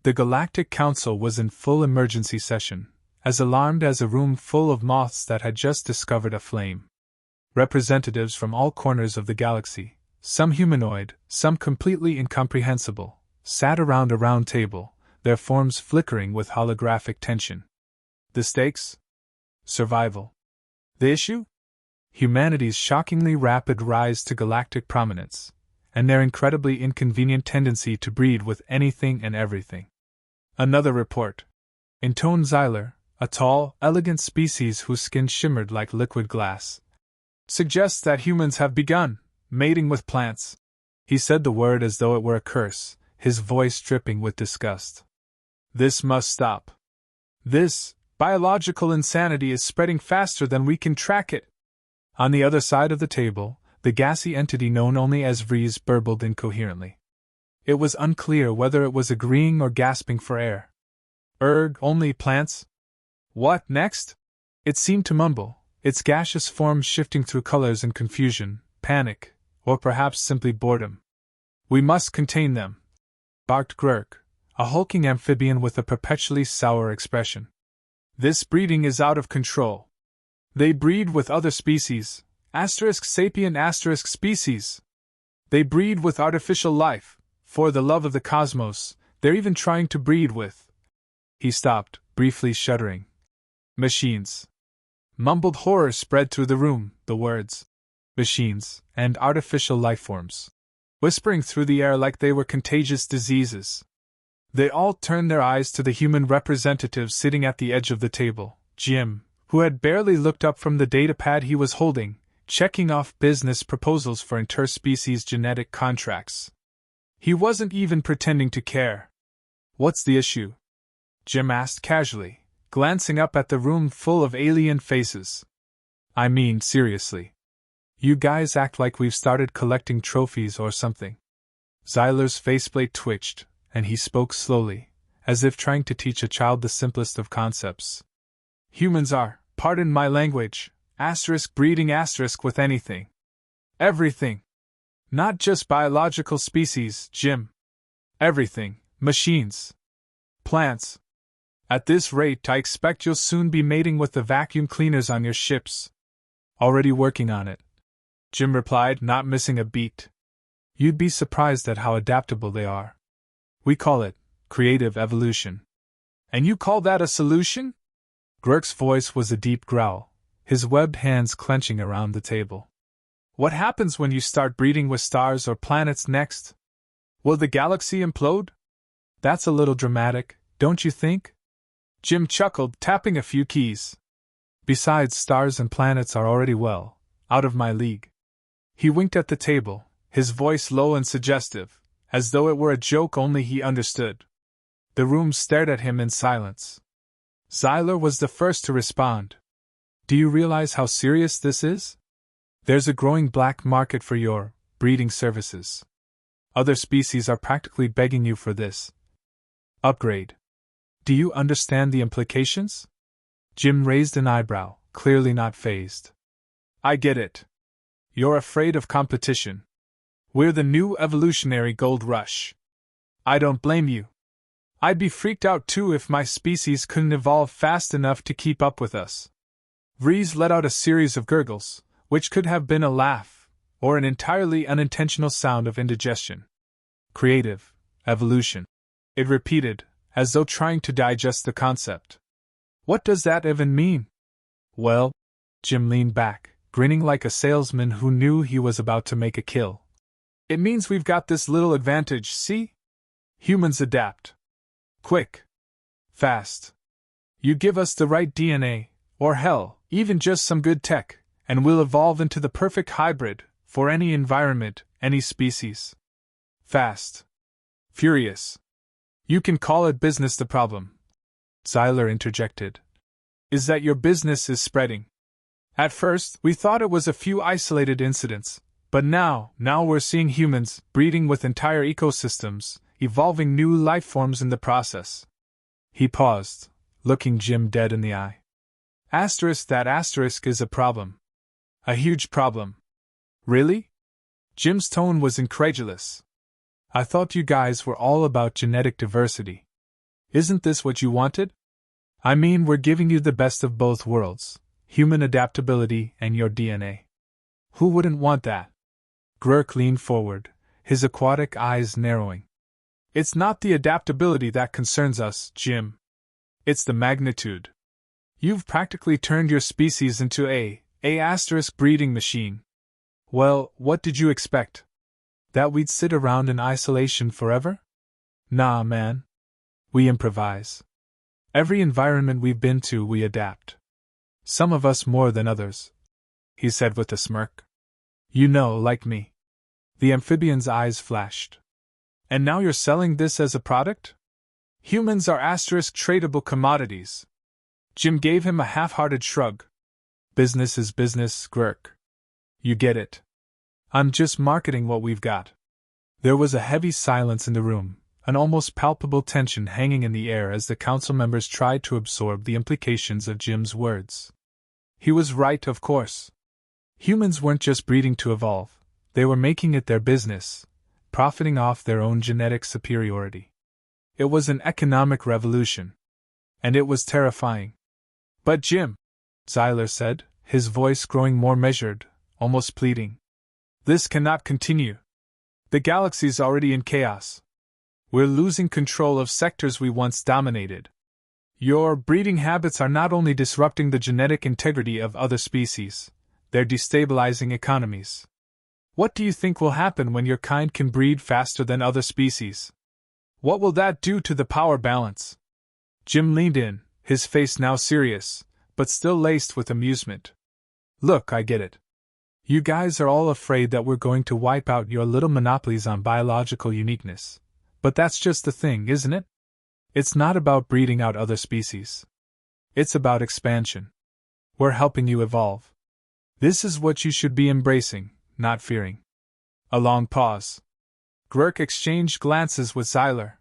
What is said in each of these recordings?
The Galactic Council was in full emergency session, as alarmed as a room full of moths that had just discovered a flame. Representatives from all corners of the galaxy, some humanoid, some completely incomprehensible, sat around a round table, their forms flickering with holographic tension. The stakes? Survival. The issue? Humanity's shockingly rapid rise to galactic prominence, and their incredibly inconvenient tendency to breed with anything and everything. Another report, intoned Xyler, a tall, elegant species whose skin shimmered like liquid glass, suggests that humans have begun mating with plants. He said the word as though it were a curse, his voice dripping with disgust. This must stop. This biological insanity is spreading faster than we can track it. On the other side of the table, the gassy entity known only as Vries burbled incoherently. It was unclear whether it was agreeing or gasping for air. Only plants? What next? It seemed to mumble, its gaseous form shifting through colors in confusion, panic, or perhaps simply boredom. We must contain them, barked Gurk, a hulking amphibian with a perpetually sour expression. This breeding is out of control. They breed with other species, sapient species. They breed with artificial life, for the love of the cosmos, they're even trying to breed with. He stopped, briefly shuddering. Machines. Mumbled horror spread through the room, the words machines and artificial lifeforms, whispering through the air like they were contagious diseases. They all turned their eyes to the human representative sitting at the edge of the table, Jim, who had barely looked up from the datapad he was holding, checking off business proposals for interspecies genetic contracts. He wasn't even pretending to care. What's the issue? Jim asked casually, glancing up at the room full of alien faces. I mean, seriously. You guys act like we've started collecting trophies or something. Xyler's faceplate twitched, and he spoke slowly, as if trying to teach a child the simplest of concepts. Humans are, pardon my language, breeding with anything. Everything. Not just biological species, Jim. Everything, machines. Plants. At this rate, I expect you'll soon be mating with the vacuum cleaners on your ships. Already working on it, Jim replied, not missing a beat. You'd be surprised at how adaptable they are. We call it creative evolution. And you call that a solution? Gurk's voice was a deep growl, his webbed hands clenching around the table. What happens when you start breeding with stars or planets next? Will the galaxy implode? That's a little dramatic, don't you think? Jim chuckled, tapping a few keys. Besides, stars and planets are already well out of my league. He winked at the table, his voice low and suggestive, as though it were a joke only he understood. The room stared at him in silence. Xyler was the first to respond. Do you realize how serious this is? There's a growing black market for your breeding services. Other species are practically begging you for this upgrade. Do you understand the implications? Jim raised an eyebrow, clearly not fazed. I get it. You're afraid of competition. We're the new evolutionary gold rush. I don't blame you. I'd be freaked out too if my species couldn't evolve fast enough to keep up with us. Vries let out a series of gurgles, which could have been a laugh, or an entirely unintentional sound of indigestion. Creative evolution, it repeated, as though trying to digest the concept. What does that even mean? Well, Jim leaned back, grinning like a salesman who knew he was about to make a kill. It means we've got this little advantage, see? Humans adapt. Quick. Fast. You give us the right DNA, or hell, even just some good tech, and we'll evolve into the perfect hybrid, for any environment, any species. Fast. Furious. You can call it business. The problem, Xyler interjected, is that your business is spreading. At first, we thought it was a few isolated incidents, but now we're seeing humans breeding with entire ecosystems, evolving new life forms in the process. He paused, looking Jim dead in the eye. That asterisk is a problem. A huge problem. Really? Jim's tone was incredulous. I thought you guys were all about genetic diversity. Isn't this what you wanted? I mean, we're giving you the best of both worlds, human adaptability and your DNA. Who wouldn't want that? Gurk leaned forward, his aquatic eyes narrowing. It's not the adaptability that concerns us, Jim. It's the magnitude. You've practically turned your species into a breeding machine. Well, what did you expect? That we'd sit around in isolation forever? Nah, man. We improvise. Every environment we've been to, we adapt. Some of us more than others, he said with a smirk. You know, like me. The amphibian's eyes flashed. And now you're selling this as a product? Humans are tradable commodities. Jim gave him a half-hearted shrug. Business is business, Gurk. You get it. I'm just marketing what we've got. There was a heavy silence in the room, an almost palpable tension hanging in the air as the council members tried to absorb the implications of Jim's words. He was right, of course. Humans weren't just breeding to evolve, they were making it their business, profiting off their own genetic superiority. It was an economic revolution. And it was terrifying. But Jim, Zyler said, his voice growing more measured, almost pleading. This cannot continue. The galaxy's already in chaos. We're losing control of sectors we once dominated. Your breeding habits are not only disrupting the genetic integrity of other species, they're destabilizing economies. What do you think will happen when your kind can breed faster than other species? What will that do to the power balance? Jim leaned in, his face now serious, but still laced with amusement. Look, I get it. You guys are all afraid that we're going to wipe out your little monopolies on biological uniqueness. But that's just the thing, isn't it? It's not about breeding out other species. It's about expansion. We're helping you evolve. This is what you should be embracing, not fearing. A long pause. Gurk exchanged glances with Zyler.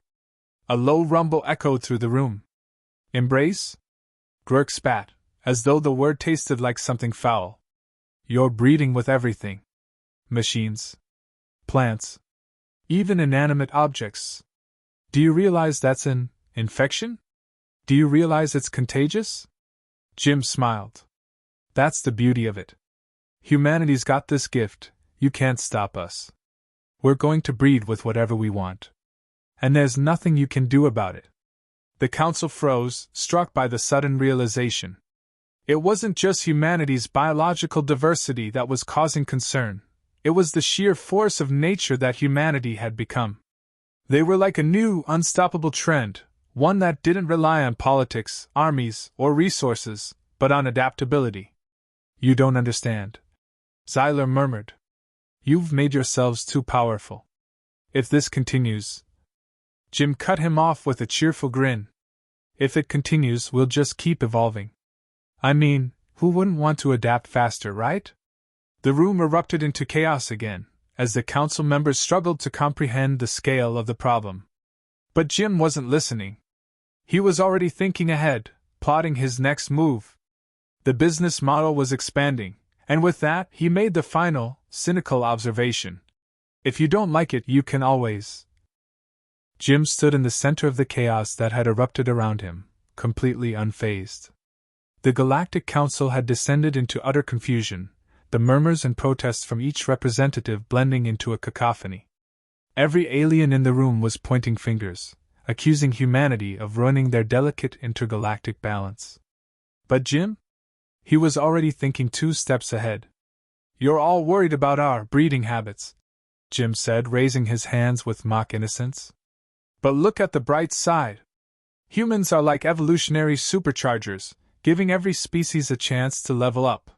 A low rumble echoed through the room. Embrace? Gurk spat, as though the word tasted like something foul. You're breeding with everything. Machines. Plants. Even inanimate objects. Do you realize that's an infection? Do you realize it's contagious? Jim smiled. That's the beauty of it. Humanity's got this gift, you can't stop us. We're going to breed with whatever we want. And there's nothing you can do about it. The council froze, struck by the sudden realization. It wasn't just humanity's biological diversity that was causing concern. It was the sheer force of nature that humanity had become. They were like a new, unstoppable trend, one that didn't rely on politics, armies, or resources, but on adaptability. You don't understand. Zyler murmured. You've made yourselves too powerful. If this continues... Jim cut him off with a cheerful grin. If it continues, we'll just keep evolving. I mean, who wouldn't want to adapt faster, right? The room erupted into chaos again, as the council members struggled to comprehend the scale of the problem. But Jim wasn't listening. He was already thinking ahead, plotting his next move. The business model was expanding, and with that, he made the final, cynical observation. If you don't like it, you can always... Jim stood in the center of the chaos that had erupted around him, completely unfazed. The Galactic Council had descended into utter confusion, the murmurs and protests from each representative blending into a cacophony. Every alien in the room was pointing fingers, accusing humanity of ruining their delicate intergalactic balance. But Jim? He was already thinking 2 steps ahead. You're all worried about our breeding habits, Jim said, raising his hands with mock innocence. But look at the bright side. Humans are like evolutionary superchargers, giving every species a chance to level up.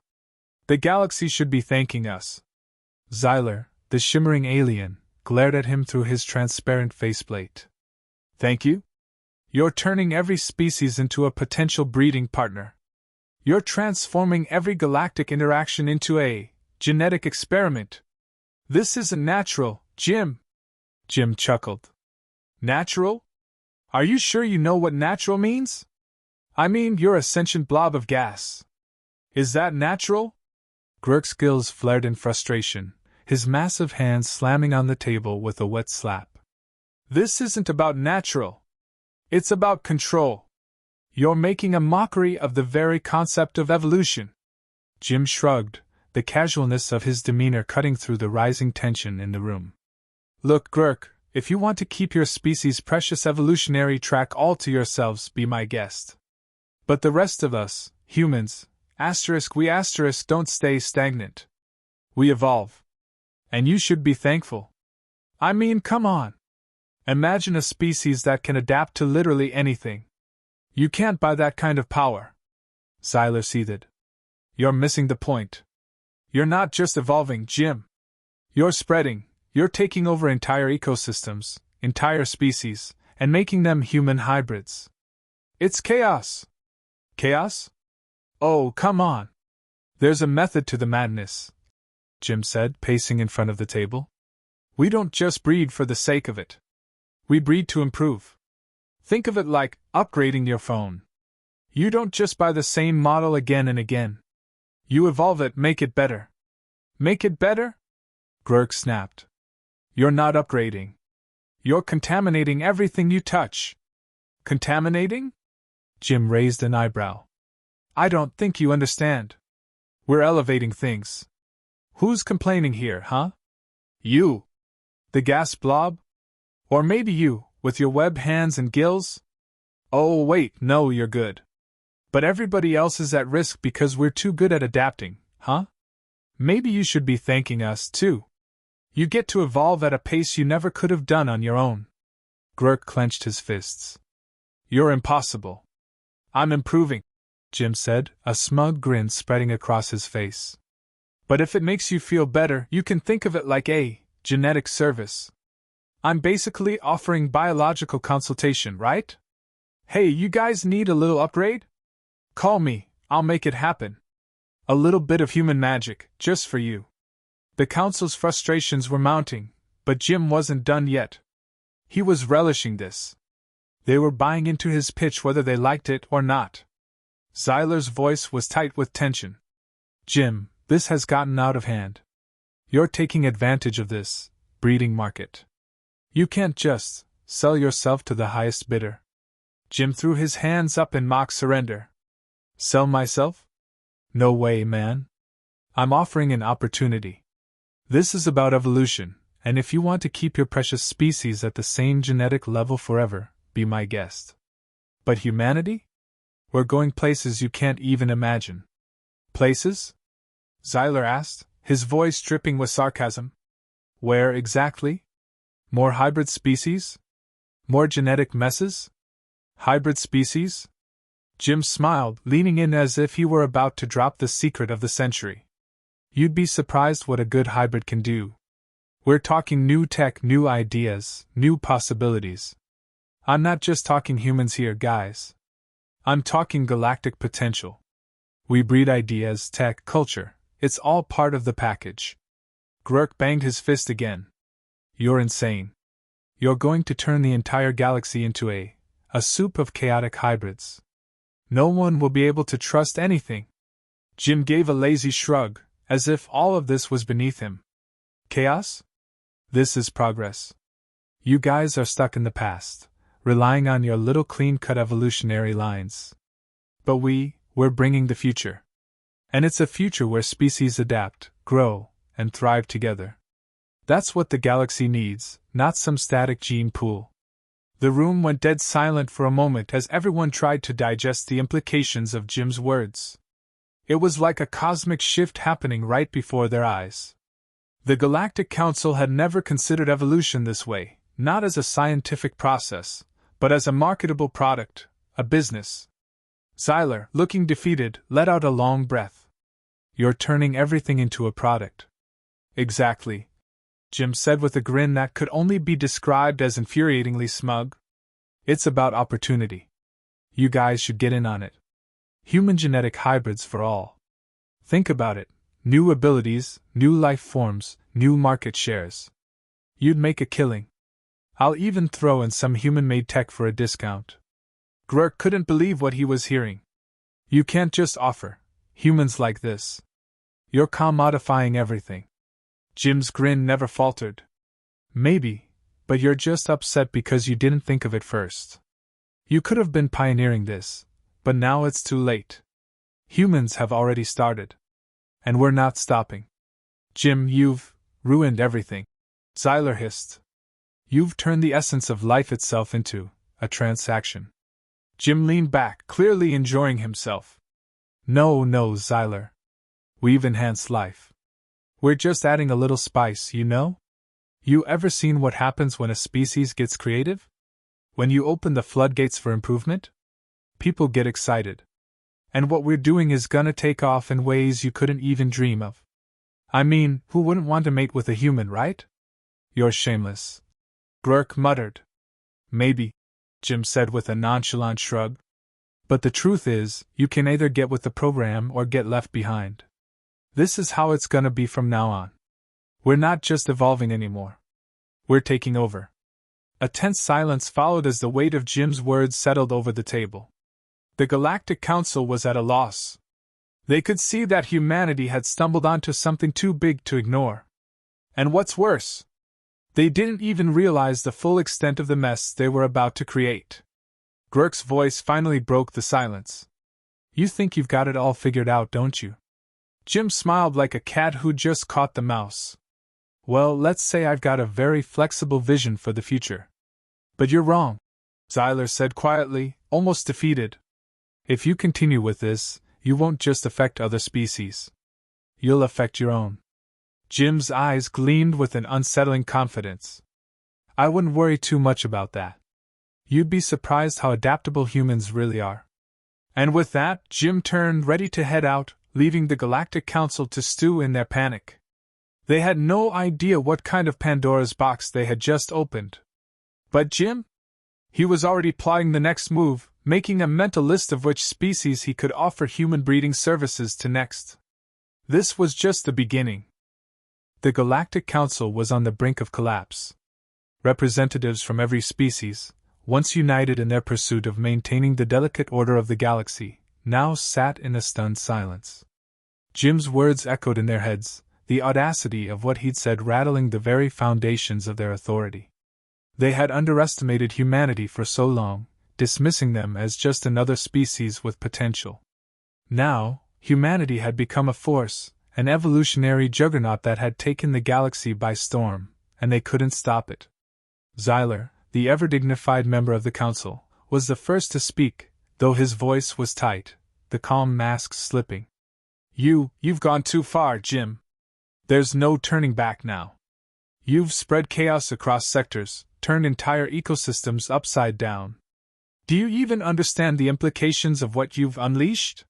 The galaxy should be thanking us. Zyler, the shimmering alien, glared at him through his transparent faceplate. Thank you? You're turning every species into a potential breeding partner. You're transforming every galactic interaction into a genetic experiment. This isn't natural, Jim. Jim chuckled. Natural? Are you sure you know what natural means? I mean, you're a sentient blob of gas. Is that natural? Gurk's gills flared in frustration, his massive hands slamming on the table with a wet slap. This isn't about natural. It's about control. You're making a mockery of the very concept of evolution. Jim shrugged, the casualness of his demeanor cutting through the rising tension in the room. Look, Gurk, if you want to keep your species' precious evolutionary track all to yourselves, be my guest. But the rest of us, humans, we don't stay stagnant. We evolve. And you should be thankful. I mean, come on. Imagine a species that can adapt to literally anything. You can't buy that kind of power. Xyler seethed. You're missing the point. You're not just evolving, Jim. You're spreading, you're taking over entire ecosystems, entire species, and making them human hybrids. It's chaos. Chaos? Oh, come on. There's a method to the madness, Jim said, pacing in front of the table. We don't just breed for the sake of it. We breed to improve. Think of it like upgrading your phone. You don't just buy the same model again and again. You evolve it, make it better. Make it better? Gurk snapped. You're not upgrading. You're contaminating everything you touch. Contaminating? Jim raised an eyebrow. I don't think you understand. We're elevating things. Who's complaining here, huh? You. The gas blob? Or maybe you, with your webbed hands and gills? Oh, wait, no, you're good. But everybody else is at risk because we're too good at adapting, huh? Maybe you should be thanking us, too. You get to evolve at a pace you never could have done on your own. Gurk clenched his fists. You're impossible. I'm improving, Jim said, a smug grin spreading across his face. But if it makes you feel better, you can think of it like a genetic service. I'm basically offering biological consultation, right? Hey, you guys need a little upgrade? Call me, I'll make it happen. A little bit of human magic, just for you. The council's frustrations were mounting, but Jim wasn't done yet. He was relishing this. They were buying into his pitch whether they liked it or not. Xyler's voice was tight with tension. Jim, this has gotten out of hand. You're taking advantage of this breeding market. You can't just sell yourself to the highest bidder. Jim threw his hands up in mock surrender. Sell myself? No way, man. I'm offering an opportunity. This is about evolution, and if you want to keep your precious species at the same genetic level forever, be my guest. But humanity? We're going places you can't even imagine. Places? Xyler asked, his voice dripping with sarcasm. Where exactly? More hybrid species? More genetic messes? Hybrid species? Jim smiled, leaning in as if he were about to drop the secret of the century. You'd be surprised what a good hybrid can do. We're talking new tech, new ideas, new possibilities. I'm not just talking humans here, guys. I'm talking galactic potential. We breed ideas, tech, culture. It's all part of the package. Gurk banged his fist again. You're insane. You're going to turn the entire galaxy into a soup of chaotic hybrids. No one will be able to trust anything. Jim gave a lazy shrug, as if all of this was beneath him. Chaos? This is progress. You guys are stuck in the past, relying on your little clean-cut evolutionary lines. But we're bringing the future. And it's a future where species adapt, grow, and thrive together. That's what the galaxy needs, not some static gene pool. The room went dead silent for a moment as everyone tried to digest the implications of Jim's words. It was like a cosmic shift happening right before their eyes. The Galactic Council had never considered evolution this way, not as a scientific process, but as a marketable product, a business. Xyler, looking defeated, let out a long breath. You're turning everything into a product. Exactly, Jim said with a grin that could only be described as infuriatingly smug. It's about opportunity. You guys should get in on it. Human genetic hybrids for all. Think about it. New abilities, new life forms, new market shares. You'd make a killing. I'll even throw in some human-made tech for a discount. Gurk couldn't believe what he was hearing. You can't just offer humans like this. You're commodifying everything. Jim's grin never faltered. Maybe, but you're just upset because you didn't think of it first. You could have been pioneering this, but now it's too late. Humans have already started. And we're not stopping. Jim, you've ruined everything. Xyler hissed. You've turned the essence of life itself into a transaction. Jim leaned back, clearly enjoying himself. No, Xyler. We've enhanced life. We're just adding a little spice, you know? You ever seen what happens when a species gets creative? When you open the floodgates for improvement? People get excited. And what we're doing is gonna take off in ways you couldn't even dream of. I mean, who wouldn't want to mate with a human, right? You're shameless. Glurk muttered. Maybe, Jim said with a nonchalant shrug. But the truth is, you can either get with the program or get left behind. This is how it's gonna be from now on. We're not just evolving anymore. We're taking over. A tense silence followed as the weight of Jim's words settled over the table. The Galactic Council was at a loss. They could see that humanity had stumbled onto something too big to ignore. And what's worse, they didn't even realize the full extent of the mess they were about to create. Glurk's voice finally broke the silence. You think you've got it all figured out, don't you? Jim smiled like a cat who just caught the mouse. Well, let's say I've got a very flexible vision for the future. But you're wrong, Xyler said quietly, almost defeated. If you continue with this, you won't just affect other species. You'll affect your own. Jim's eyes gleamed with an unsettling confidence. I wouldn't worry too much about that. You'd be surprised how adaptable humans really are. And with that, Jim turned ready to head out, leaving the Galactic Council to stew in their panic. They had no idea what kind of Pandora's box they had just opened. But Jim? He was already plotting the next move, making a mental list of which species he could offer human breeding services to next. This was just the beginning. The Galactic Council was on the brink of collapse. Representatives from every species, once united in their pursuit of maintaining the delicate order of the galaxy, now sat in a stunned silence. Jim's words echoed in their heads, the audacity of what he'd said rattling the very foundations of their authority. They had underestimated humanity for so long, dismissing them as just another species with potential. Now, humanity had become a force, an evolutionary juggernaut that had taken the galaxy by storm, and they couldn't stop it. Xyler, the ever-dignified member of the council, was the first to speak, though his voice was tight, the calm mask slipping. You've gone too far, Jim. There's no turning back now. You've spread chaos across sectors, turned entire ecosystems upside down. Do you even understand the implications of what you've unleashed?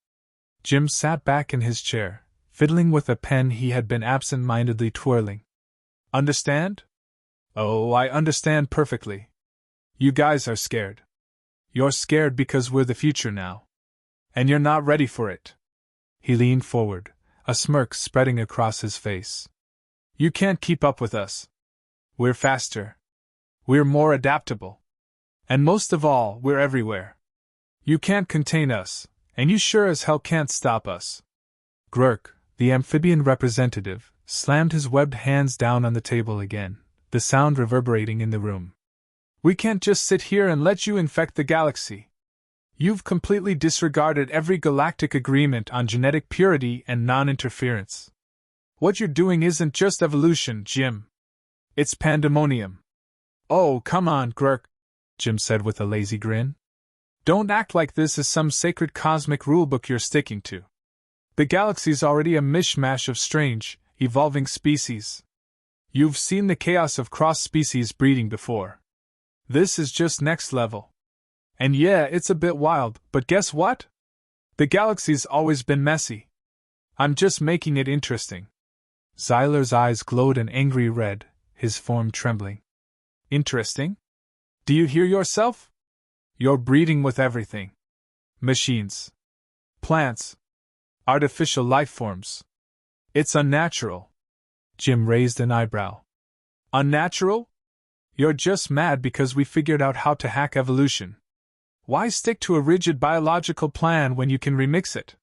Jim sat back in his chair, fiddling with a pen he had been absent-mindedly twirling. Understand? Oh, I understand perfectly. You guys are scared. You're scared because we're the future now. And you're not ready for it. He leaned forward, a smirk spreading across his face. You can't keep up with us. We're faster. We're more adaptable. And most of all, we're everywhere. You can't contain us, and you sure as hell can't stop us. Glurk, the amphibian representative, slammed his webbed hands down on the table again, the sound reverberating in the room. We can't just sit here and let you infect the galaxy. You've completely disregarded every galactic agreement on genetic purity and non-interference. What you're doing isn't just evolution, Jim. It's pandemonium. Oh, come on, Glurk, Jim said with a lazy grin. Don't act like this is some sacred cosmic rulebook you're sticking to. The galaxy's already a mishmash of strange, evolving species. You've seen the chaos of cross-species breeding before. This is just next level. And yeah, it's a bit wild, but guess what? The galaxy's always been messy. I'm just making it interesting. Xyler's eyes glowed an angry red, his form trembling. Interesting? Do you hear yourself? You're breeding with everything. Machines. Plants. Artificial life forms. It's unnatural. Jim raised an eyebrow. Unnatural? You're just mad because we figured out how to hack evolution. Why stick to a rigid biological plan when you can remix it?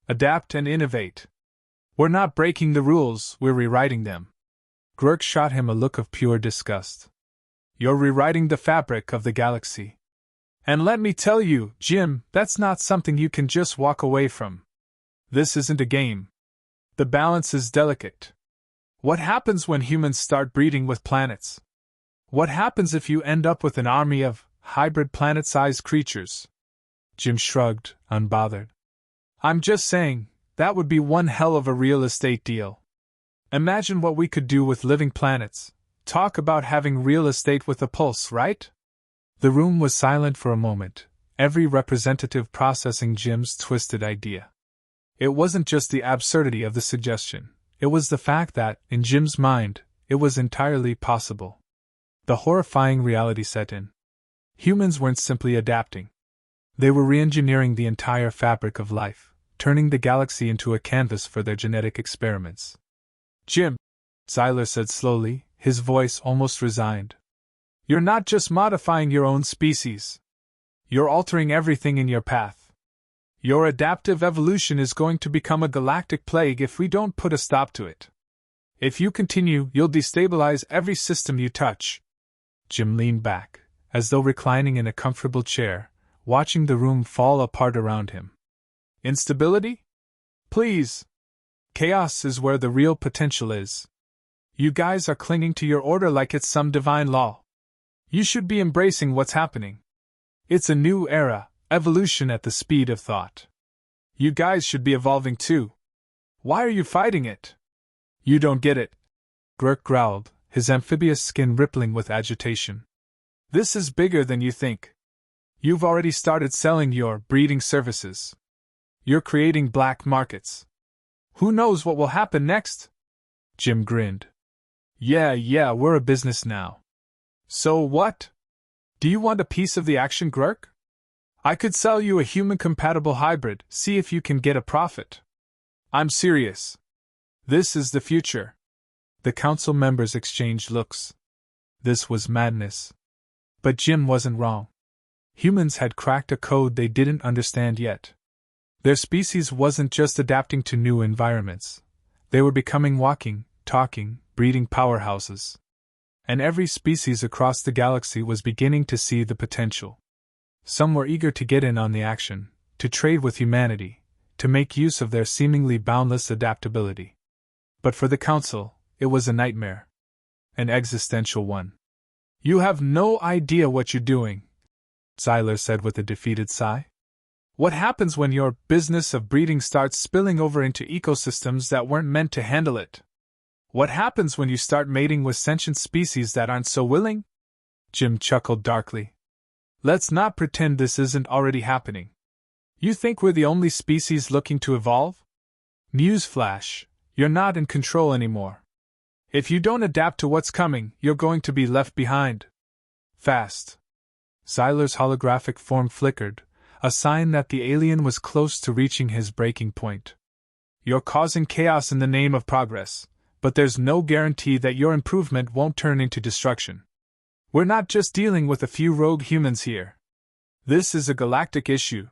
Adapt and innovate. We're not breaking the rules, we're rewriting them. Glurk shot him a look of pure disgust. You're rewriting the fabric of the galaxy. And let me tell you, Jim, that's not something you can just walk away from. This isn't a game. The balance is delicate. What happens when humans start breeding with planets? What happens if you end up with an army of hybrid planet-sized creatures? Jim shrugged, unbothered. I'm just saying, that would be one hell of a real estate deal. Imagine what we could do with living planets. Talk about having real estate with a pulse, right? The room was silent for a moment, every representative processing Jim's twisted idea. It wasn't just the absurdity of the suggestion, it was the fact that, in Jim's mind, it was entirely possible. The horrifying reality set in. Humans weren't simply adapting. They were re-engineering the entire fabric of life, turning the galaxy into a canvas for their genetic experiments. Jim, Siler said slowly, his voice almost resigned. You're not just modifying your own species. You're altering everything in your path. Your adaptive evolution is going to become a galactic plague if we don't put a stop to it. If you continue, you'll destabilize every system you touch. Jim leaned back, as though reclining in a comfortable chair, watching the room fall apart around him. Instability? Please. Chaos is where the real potential is. You guys are clinging to your order like it's some divine law. You should be embracing what's happening. It's a new era, evolution at the speed of thought. You guys should be evolving too. Why are you fighting it? You don't get it. Gurk growled, his amphibious skin rippling with agitation. This is bigger than you think. You've already started selling your breeding services. You're creating black markets. Who knows what will happen next? Jim grinned. Yeah, we're a business now. So what? Do you want a piece of the action, Gurk? I could sell you a human-compatible hybrid, see if you can get a profit. I'm serious. This is the future. The council members exchanged looks. This was madness. But Jim wasn't wrong. Humans had cracked a code they didn't understand yet. Their species wasn't just adapting to new environments. They were becoming walking, talking, breeding powerhouses. And every species across the galaxy was beginning to see the potential. Some were eager to get in on the action, to trade with humanity, to make use of their seemingly boundless adaptability. But for the Council, it was a nightmare. An existential one. You have no idea what you're doing, Siler said with a defeated sigh. What happens when your business of breeding starts spilling over into ecosystems that weren't meant to handle it? What happens when you start mating with sentient species that aren't so willing? Jim chuckled darkly. Let's not pretend this isn't already happening. You think we're the only species looking to evolve? Newsflash, you're not in control anymore. If you don't adapt to what's coming, you're going to be left behind. Fast. Siler's holographic form flickered, a sign that the alien was close to reaching his breaking point. You're causing chaos in the name of progress, but there's no guarantee that your improvement won't turn into destruction. We're not just dealing with a few rogue humans here. This is a galactic issue.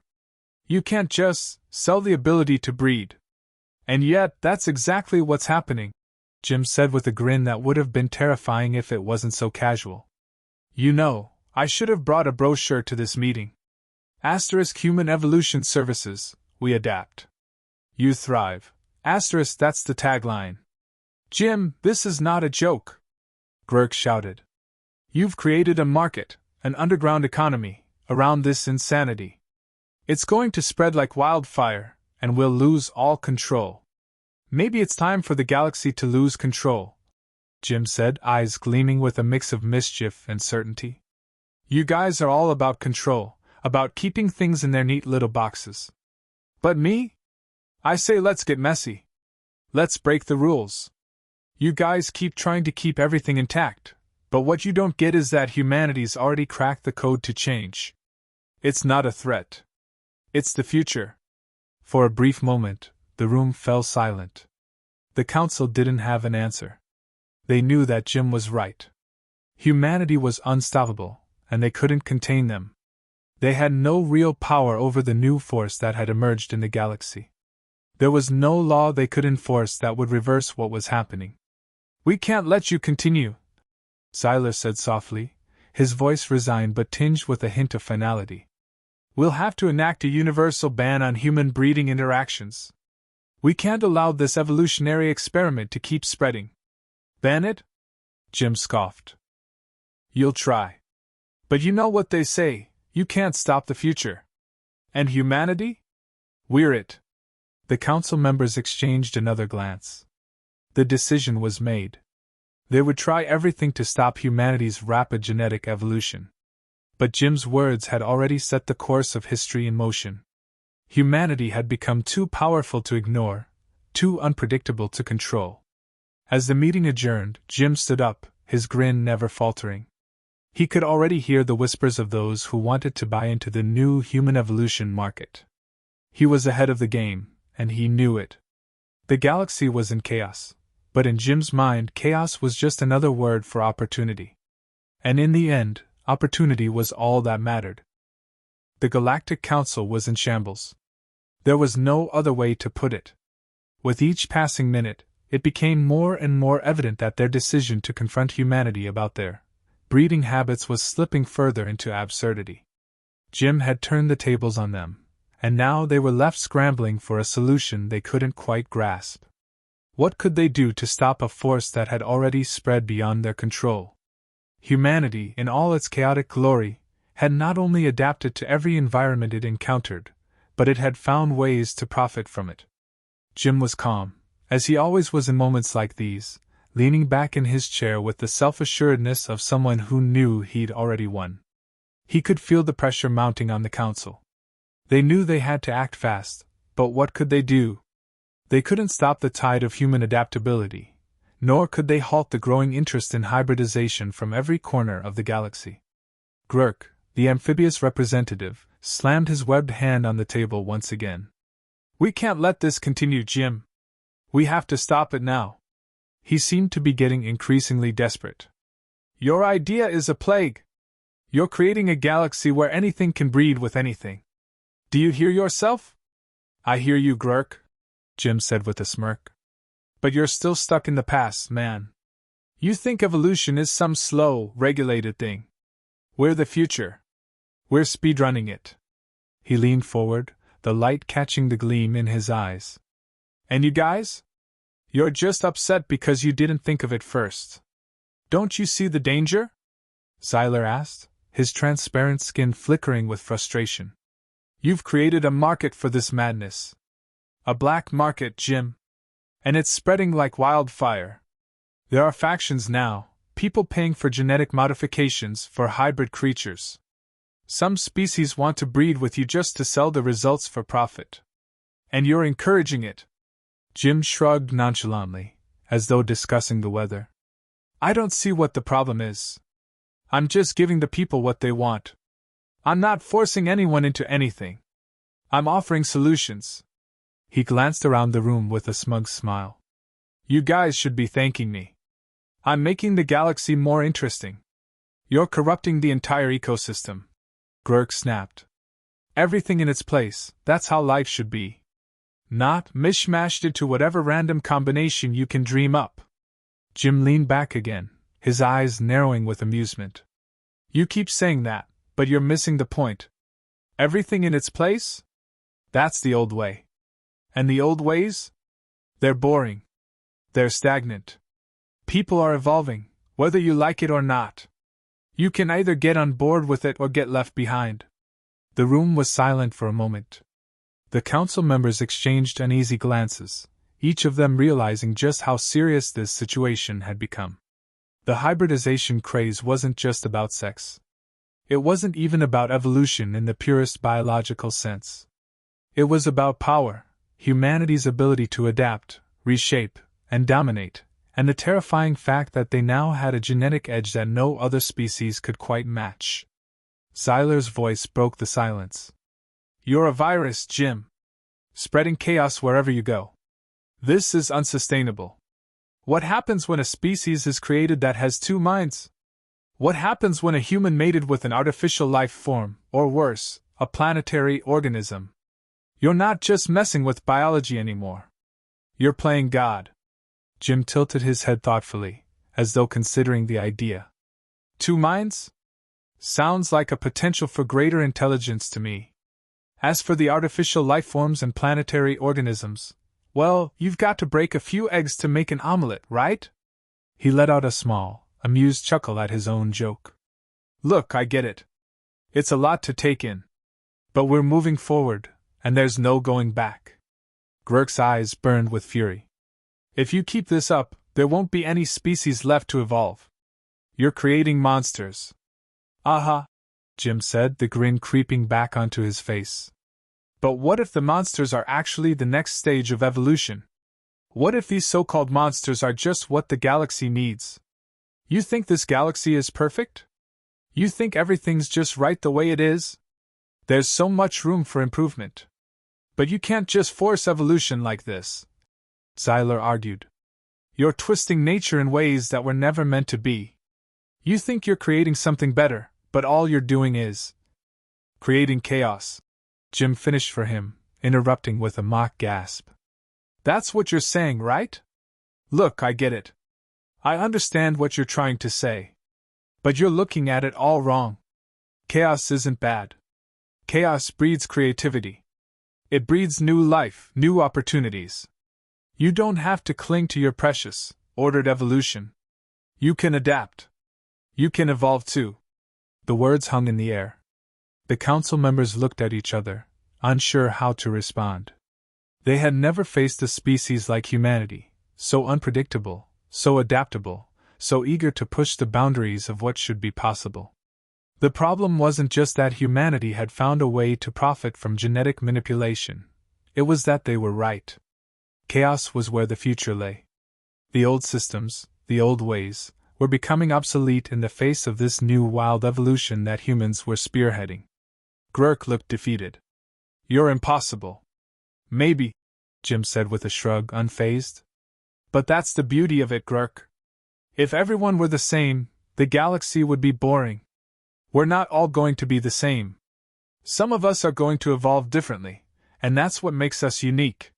You can't just sell the ability to breed. And yet, that's exactly what's happening, Jim said with a grin that would have been terrifying if it wasn't so casual. You know, I should have brought a brochure to this meeting. Asterisk Human Evolution Services, we adapt. You thrive. Asterisk, that's the tagline. Jim, this is not a joke, Gurk shouted. You've created a market, an underground economy, around this insanity. It's going to spread like wildfire, and we'll lose all control. Maybe it's time for the galaxy to lose control, Jim said, eyes gleaming with a mix of mischief and certainty. You guys are all about control, about keeping things in their neat little boxes. But me? I say let's get messy. Let's break the rules. You guys keep trying to keep everything intact, but what you don't get is that humanity's already cracked the code to change. It's not a threat. It's the future. For a brief moment, the room fell silent. The council didn't have an answer. They knew that Jim was right. Humanity was unstoppable, and they couldn't contain them. They had no real power over the new force that had emerged in the galaxy. There was no law they could enforce that would reverse what was happening. We can't let you continue, Siler said softly, his voice resigned but tinged with a hint of finality. "We'll have to enact a universal ban on human-breeding interactions. We can't allow this evolutionary experiment to keep spreading." "Ban it?" Jim scoffed. "You'll try. But you know what they say, you can't stop the future. And humanity? We're it." The council members exchanged another glance. The decision was made. They would try everything to stop humanity's rapid genetic evolution. But Jim's words had already set the course of history in motion. Humanity had become too powerful to ignore, too unpredictable to control. As the meeting adjourned, Jim stood up, his grin never faltering. He could already hear the whispers of those who wanted to buy into the new human evolution market. He was ahead of the game, and he knew it. The galaxy was in chaos, but in Jim's mind, chaos was just another word for opportunity. And in the end, opportunity was all that mattered. The Galactic Council was in shambles. There was no other way to put it. With each passing minute, it became more and more evident that their decision to confront humanity about their breeding habits was slipping further into absurdity. Jim had turned the tables on them, and now they were left scrambling for a solution they couldn't quite grasp. What could they do to stop a force that had already spread beyond their control? Humanity, in all its chaotic glory, had not only adapted to every environment it encountered, but it had found ways to profit from it. Jim was calm, as he always was in moments like these, leaning back in his chair with the self-assuredness of someone who knew he'd already won. He could feel the pressure mounting on the council. They knew they had to act fast, but what could they do? They couldn't stop the tide of human adaptability, nor could they halt the growing interest in hybridization from every corner of the galaxy. Glurk, the amphibious representative, slammed his webbed hand on the table once again. "We can't let this continue, Jim. We have to stop it now." He seemed to be getting increasingly desperate. "Your idea is a plague. You're creating a galaxy where anything can breed with anything. Do you hear yourself?" "I hear you, Glurk," Jim said with a smirk. "But you're still stuck in the past, man. You think evolution is some slow, regulated thing. We're the future. We're speedrunning it." He leaned forward, the light catching the gleam in his eyes. "And you guys? You're just upset because you didn't think of it first. Don't you see the danger?" Zyler asked, his transparent skin flickering with frustration. "You've created a market for this madness. A black market, Jim. And it's spreading like wildfire. There are factions now, people paying for genetic modifications for hybrid creatures. Some species want to breed with you just to sell the results for profit. And you're encouraging it." Jim shrugged nonchalantly, as though discussing the weather. "I don't see what the problem is. I'm just giving the people what they want. I'm not forcing anyone into anything. I'm offering solutions." He glanced around the room with a smug smile. "You guys should be thanking me. I'm making the galaxy more interesting. You're corrupting the entire ecosystem." Glurk snapped. "Everything in its place, that's how life should be. Not mishmashed into whatever random combination you can dream up." Jim leaned back again, his eyes narrowing with amusement. "You keep saying that, but you're missing the point. Everything in its place? That's the old way. And the old ways? They're boring. They're stagnant. People are evolving, whether you like it or not. You can either get on board with it or get left behind." The room was silent for a moment. The council members exchanged uneasy glances, each of them realizing just how serious this situation had become. The hybridization craze wasn't just about sex. It wasn't even about evolution in the purest biological sense. It was about power, humanity's ability to adapt, reshape, and dominate, and the terrifying fact that they now had a genetic edge that no other species could quite match. Zyler's voice broke the silence. "You're a virus, Jim. Spreading chaos wherever you go. This is unsustainable. What happens when a species is created that has two minds? What happens when a human mated with an artificial life form, or worse, a planetary organism? You're not just messing with biology anymore. You're playing God." Jim tilted his head thoughtfully, as though considering the idea. "Two minds? Sounds like a potential for greater intelligence to me. As for the artificial lifeforms and planetary organisms, well, you've got to break a few eggs to make an omelette, right? He let out a small, amused chuckle at his own joke. Look, I get it. It's a lot to take in. But we're moving forward, and there's no going back. Gurk's eyes burned with fury. If you keep this up, there won't be any species left to evolve. You're creating monsters. Aha, Jim said, the grin creeping back onto his face. But what if the monsters are actually the next stage of evolution? What if these so-called monsters are just what the galaxy needs? You think this galaxy is perfect? You think everything's just right the way it is? There's so much room for improvement. But you can't just force evolution like this, Xyler argued. You're twisting nature in ways that were never meant to be. You think you're creating something better, but all you're doing is creating chaos. Jim finished for him, interrupting with a mock gasp. That's what you're saying, right? Look, I get it. I understand what you're trying to say. But you're looking at it all wrong. Chaos isn't bad. Chaos breeds creativity. It breeds new life, new opportunities. You don't have to cling to your precious, ordered evolution. You can adapt. You can evolve too. The words hung in the air. The council members looked at each other, unsure how to respond. They had never faced a species like humanity, so unpredictable, so adaptable, so eager to push the boundaries of what should be possible. The problem wasn't just that humanity had found a way to profit from genetic manipulation. It was that they were right. Chaos was where the future lay. The old systems, the old ways, were becoming obsolete in the face of this new wild evolution that humans were spearheading. Gurk looked defeated. You're impossible. Maybe, Jim said with a shrug, unfazed. But that's the beauty of it, Gurk. If everyone were the same, the galaxy would be boring. We're not all going to be the same. Some of us are going to evolve differently, and that's what makes us unique.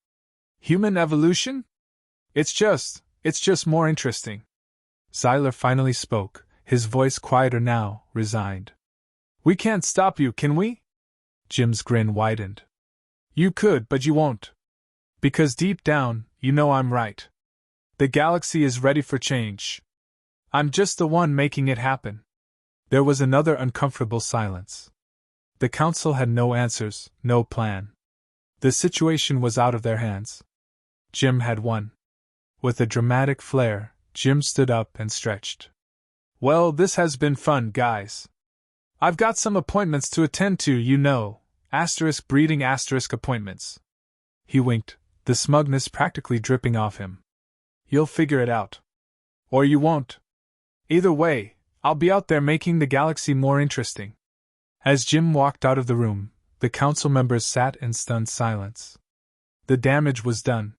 Human evolution? It's just more interesting. Xyler finally spoke, his voice quieter now, resigned. We can't stop you, can we? Jim's grin widened. You could, but you won't. Because deep down, you know I'm right. The galaxy is ready for change. I'm just the one making it happen. There was another uncomfortable silence. The council had no answers, no plan. The situation was out of their hands. Jim had one. With a dramatic flair, Jim stood up and stretched. Well, this has been fun, guys. I've got some appointments to attend to, you know, *breeding* appointments. He winked, the smugness practically dripping off him. You'll figure it out. Or you won't. Either way, I'll be out there making the galaxy more interesting. As Jim walked out of the room, the council members sat in stunned silence. The damage was done.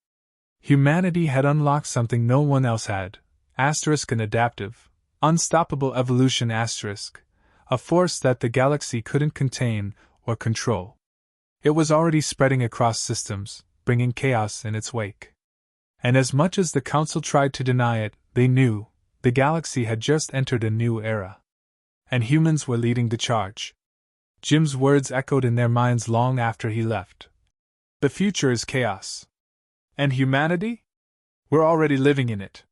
Humanity had unlocked something no one else had, an adaptive, unstoppable evolution *, a force that the galaxy couldn't contain or control. It was already spreading across systems, bringing chaos in its wake. And as much as the council tried to deny it, they knew the galaxy had just entered a new era. And humans were leading the charge. Jim's words echoed in their minds long after he left. The future is chaos. And humanity? We're already living in it.